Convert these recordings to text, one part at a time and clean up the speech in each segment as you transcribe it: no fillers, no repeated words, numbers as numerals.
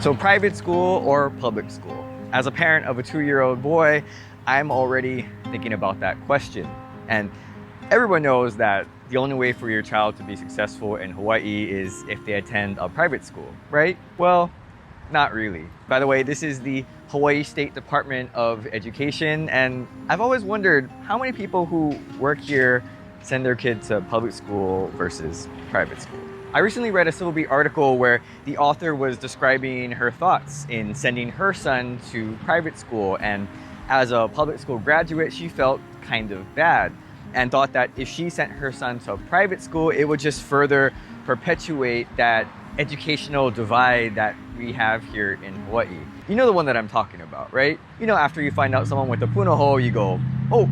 So private school or public school? As a parent of a 2-year-old boy, I'm already thinking about that question. And everyone knows that the only way for your child to be successful in Hawaii is if they attend a private school, right? Well, not really. By the way, this is the Hawaii State Department of Education, and I've always wondered how many people who work here send their kids to public school versus private school. I recently read a Civil Beat article where the author was describing her thoughts in sending her son to private school, and as a public school graduate, she felt kind of bad and thought that if she sent her son to a private school, it would just further perpetuate that educational divide that we have here in Hawaii. You know the one that I'm talking about, right? You know, after you find out someone with a punaho, you go, oh,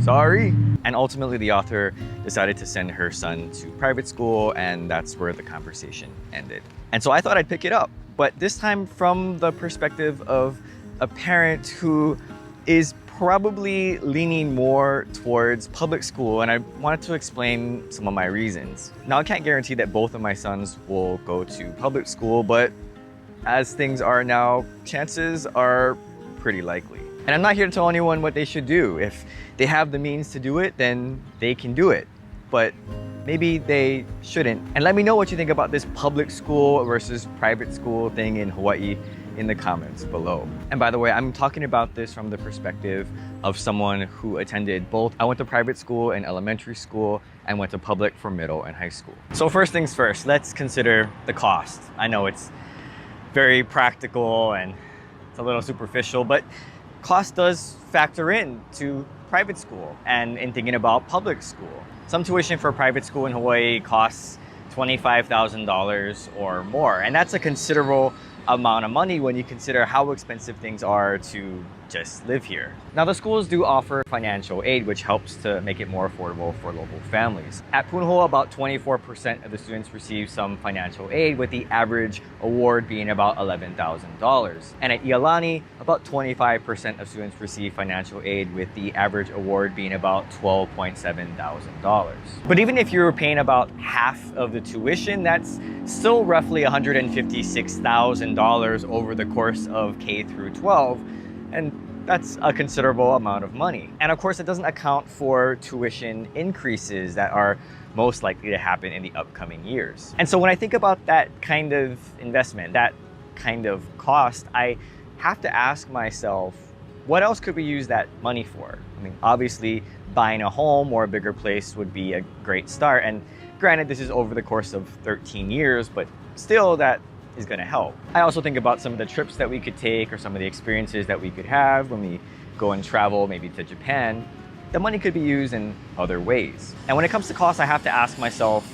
sorry. And ultimately the author decided to send her son to private school, and that's where the conversation ended. And so I thought I'd pick it up, but this time from the perspective of a parent who is probably leaning more towards public school, and I wanted to explain some of my reasons. Now, I can't guarantee that both of my sons will go to public school, but as things are now, chances are pretty likely. And I'm not here to tell anyone what they should do. If they have the means to do it, then they can do it. But maybe they shouldn't. And let me know what you think about this public school versus private school thing in Hawaii in the comments below. And by the way, I'm talking about this from the perspective of someone who attended both. I went to private school in elementary school and went to public for middle and high school. So first things first, let's consider the cost. I know it's very practical and it's a little superficial, but cost does factor in to private school and in thinking about public school. Some tuition for private school in Hawaii costs $25,000 or more, and that's a considerable amount of money when you consider how expensive things are to just live here. Now, the schools do offer financial aid, which helps to make it more affordable for local families. At Punahou, about 24% of the students receive some financial aid, with the average award being about $11,000. And at Iolani, about 25% of students receive financial aid, with the average award being about $12,700. But even if you're paying about half of the tuition, that's still roughly $156,000 over the course of K through 12. And that's a considerable amount of money. And of course, it doesn't account for tuition increases that are most likely to happen in the upcoming years. And so when I think about that kind of investment, that kind of cost, I have to ask myself, what else could we use that money for? I mean, obviously, buying a home or a bigger place would be a great start. And granted, this is over the course of 13 years, but still that is going to help. I also think about some of the trips that we could take or some of the experiences that we could have when we go and travel, maybe to Japan. The money could be used in other ways. And when it comes to costs, I have to ask myself,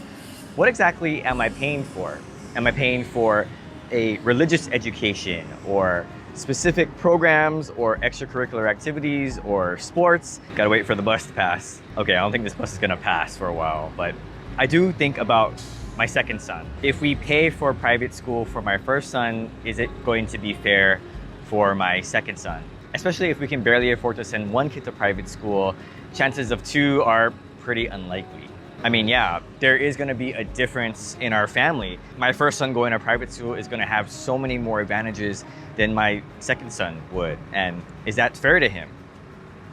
what exactly am I paying for? Am I paying for a religious education or specific programs or extracurricular activities or sports? Gotta wait for the bus to pass. Okay, I don't think this bus is gonna pass for a while, but I do think about my second son. If we pay for private school for my first son, is it going to be fair for my second son? Especially if we can barely afford to send one kid to private school, chances of two are pretty unlikely. I mean, yeah, there is gonna be a difference in our family. My first son going to private school is gonna have so many more advantages than my second son would. And is that fair to him?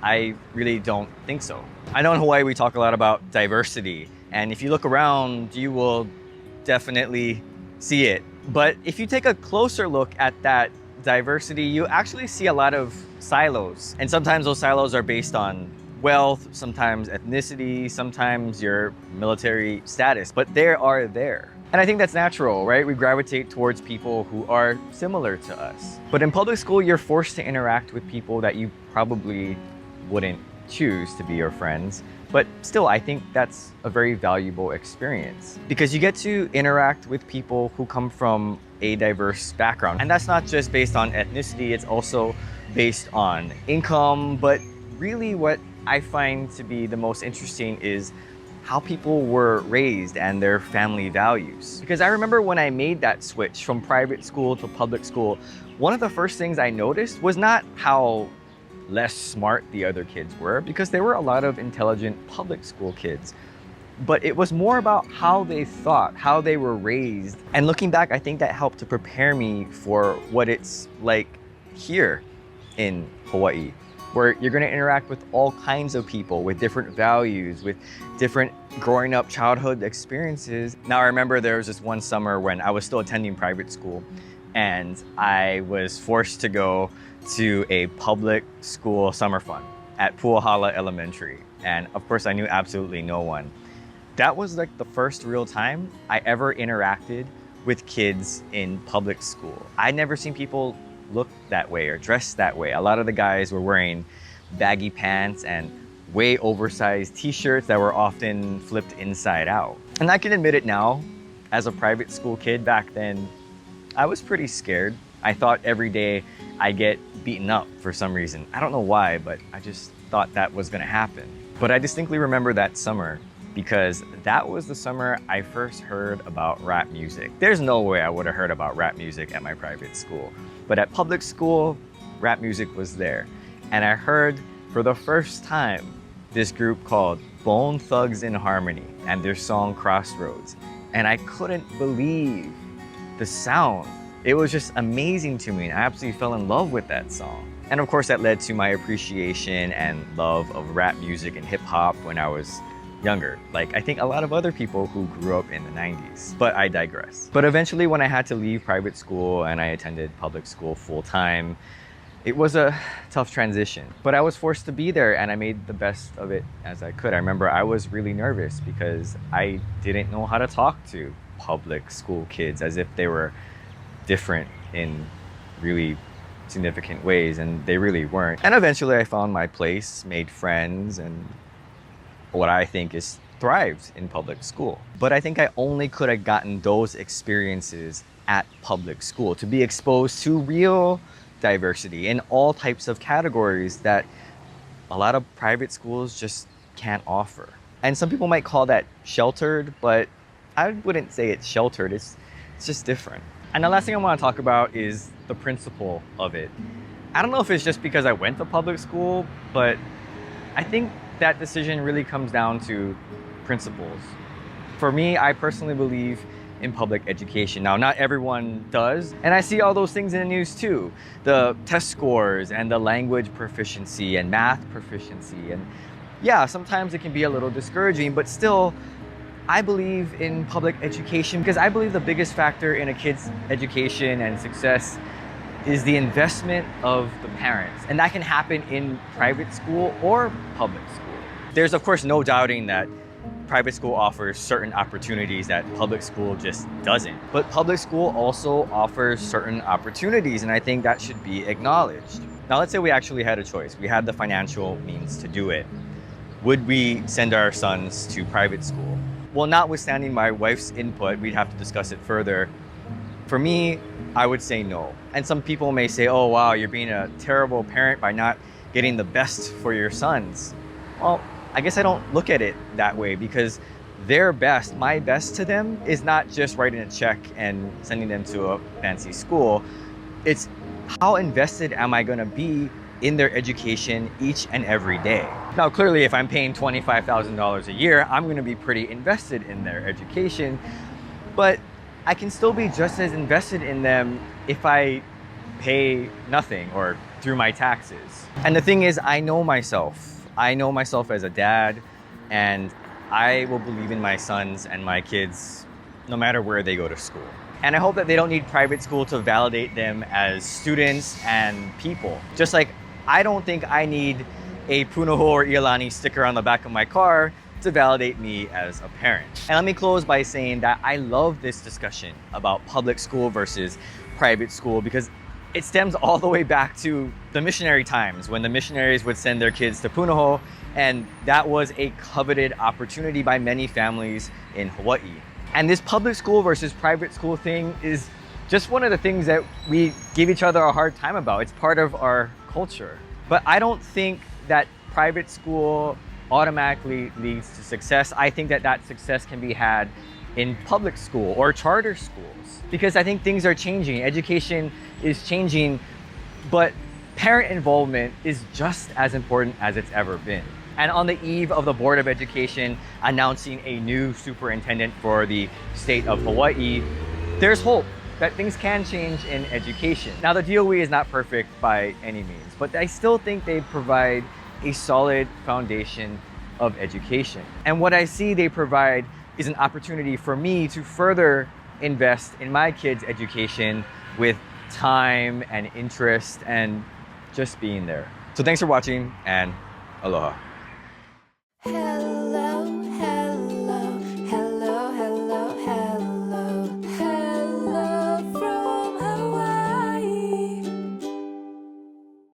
I really don't think so. I know in Hawaii we talk a lot about diversity, and if you look around, you will definitely see it. But if you take a closer look at that diversity, you actually see a lot of silos. And sometimes those silos are based on wealth, sometimes ethnicity, sometimes your military status, but they are there. And I think that's natural, right? We gravitate towards people who are similar to us. But in public school, you're forced to interact with people that you probably wouldn't choose to be your friends. But still, I think that's a very valuable experience because you get to interact with people who come from a diverse background. And that's not just based on ethnicity, it's also based on income. But really what I find to be the most interesting is how people were raised and their family values. Because I remember when I made that switch from private school to public school, one of the first things I noticed was not how less smart the other kids were, because there were a lot of intelligent public school kids. but it was more about how they thought, how they were raised. And looking back, I think that helped to prepare me for what it's like here in Hawaii, where you're going to interact with all kinds of people with different values, with different growing up childhood experiences. Now, I remember there was this one summer when I was still attending private school, and I was forced to go to a public school summer fun at Puahala Elementary. And of course, I knew absolutely no one. That was like the first real time I ever interacted with kids in public school. I'd never seen people look that way or dress that way. A lot of the guys were wearing baggy pants and way oversized t-shirts that were often flipped inside out. And I can admit it now, as a private school kid back then, I was pretty scared. I thought every day I'd get beaten up for some reason. I don't know why, but I just thought that was gonna happen. But I distinctly remember that summer because that was the summer I first heard about rap music. There's no way I would have heard about rap music at my private school. But at public school, rap music was there. And I heard for the first time this group called Bone Thugs-n-Harmony and their song Crossroads. And I couldn't believe the sound. It was just amazing to me, and I absolutely fell in love with that song. And of course that led to my appreciation and love of rap music and hip hop when I was younger, like I think a lot of other people who grew up in the 90s. But I digress. But eventually when I had to leave private school and I attended public school full time, it was a tough transition. But I was forced to be there and I made the best of it as I could. I remember I was really nervous because I didn't know how to talk to public school kids as if they were different in really significant ways, and they really weren't. And eventually I found my place, made friends, and what I think is thrived in public school. But I think I only could have gotten those experiences at public school, to be exposed to real diversity in all types of categories that a lot of private schools just can't offer. And some people might call that sheltered, but I wouldn't say it's sheltered, it's just different. And the last thing I want to talk about is the principle of it. I don't know if it's just because I went to public school, but I think that decision really comes down to principles. For me, I personally believe in public education. Now, not everyone does, and I see all those things in the news too. The test scores and the language proficiency and math proficiency. And yeah, sometimes it can be a little discouraging, but still, I believe in public education because I believe the biggest factor in a kid's education and success is the investment of the parents. And that can happen in private school or public school. There's of course no doubting that private school offers certain opportunities that public school just doesn't. But public school also offers certain opportunities, and I think that should be acknowledged. Now let's say we actually had a choice. We had the financial means to do it. Would we send our sons to private school? Well, notwithstanding my wife's input, we'd have to discuss it further. For me, I would say no. And some people may say, oh wow, you're being a terrible parent by not getting the best for your sons. Well, I guess I don't look at it that way because their best, my best to them is not just writing a check and sending them to a fancy school. It's how invested am I gonna be in their education each and every day. Now, clearly, if I'm paying $25,000 a year, I'm gonna be pretty invested in their education, but I can still be just as invested in them if I pay nothing or through my taxes. And the thing is, I know myself. I know myself as a dad, and I will believe in my sons and my kids no matter where they go to school. And I hope that they don't need private school to validate them as students and people. Just like I don't think I need a Punahou or Iolani sticker on the back of my car to validate me as a parent. And let me close by saying that I love this discussion about public school versus private school because it stems all the way back to the missionary times when the missionaries would send their kids to Punahou, and that was a coveted opportunity by many families in Hawaii. And this public school versus private school thing is just one of the things that we give each other a hard time about. It's part of our culture. But I don't think that private school automatically leads to success. I think that that success can be had in public school or charter schools because I think things are changing. Education is changing, but parent involvement is just as important as it's ever been. And on the eve of the Board of Education announcing a new superintendent for the state of Hawaii, there's hope that things can change in education. Now, the DOE is not perfect by any means, but I still think they provide a solid foundation of education. And what I see they provide is an opportunity for me to further invest in my kids' education with time and interest and just being there. So thanks for watching, and aloha.